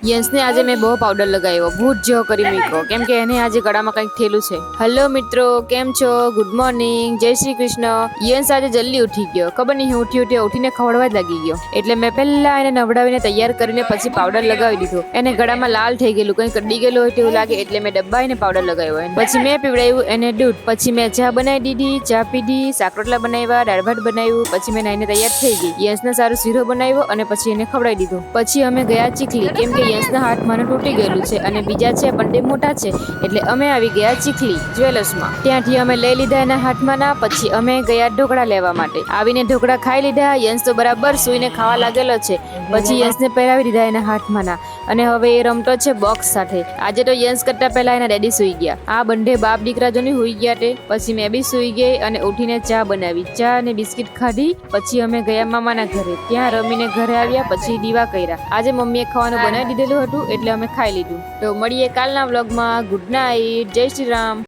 યંશને આજે મેં બહુ પાવડર લગાવ્યો, ભૂત જેવો કરી મૂક્યો, કેમ કે એને આજે ગળામાં કંઈક થયેલું છે. હેલો મિત્રો, કેમ છો? ગુડ મોર્નિંગ, જય શ્રી કૃષ્ણ. યંશ આજે જલ્દી ઉઠી ગયો, ખબર નહીં હું ઉઠીને ખવડવા જ લાગી ગયો. એટલે મેં પહેલા એને નવડાવીને તૈયાર કરીને પછી પાવડર લગાવી દીધો. એને ગળામાં લાલ થઈ ગયેલું, કંઈ કડી ગયેલું હોય તેવું લાગે, એટલે મેં ડબ્બાઈને પાવડર લગાવ્યો. પછી મેં પીવડાવ્યું એને દૂધ. પછી મેં ચા બનાવી દીધી, ચા પીધી, શાક રોટલા બનાવ્યા, દાળ ભાત બનાવ્યું. પછી મેં નાઈને તૈયાર થઈ ગઈ. યંશને સારું શીરો બનાવ્યો અને પછી એને ખવડાવી દીધો. પછી અમે ગયા ચીખલી, કેમ કે યંશના હાથમાં તૂટી ગયેલું છે અને બીજા છે પણ તે મોટા છે, એટલે અમે આવી ગયા ચીખલી જ્વેલર્સમાં. ત્યાંથી અમે લઈ લીધા એના હાથમાં ના. પછી અમે ગયા ઢોકળા લેવા માટે. આવીને ઢોકળા ખાઈ લીધા. યંશ તો બરાબર સૂઈને ખાવા લાગેલો છે. પછી યંશને પહેરાવી દીધા એના હાથમાં ના, અને હવે એ રમતો છે બોક્સ સાથે. આજે તો યંશ કરતા પહેલા એના ડેડી સૂઈ ગયા. આ બંને બાપ દીકરા જોની સૂઈ ગયા તે. પછી મેં બી સૂઈ ગઈ અને ઉઠીને ચા બનાવી, ચા અને બિસ્કિટ ખાધી. પછી અમે ગયા મામાના ઘરે, ત્યાં રમીને ઘરે આવ્યા. પછી દીવા કર્યા. આજે મમ્મીએ ખાવાનું બનાવી દીધેલું હતું એટલે અમે ખાઈ લીધું. તો મળીએ કાલના વ્લોગમાં. ગુડ નાઇટ, જય શ્રી રામ.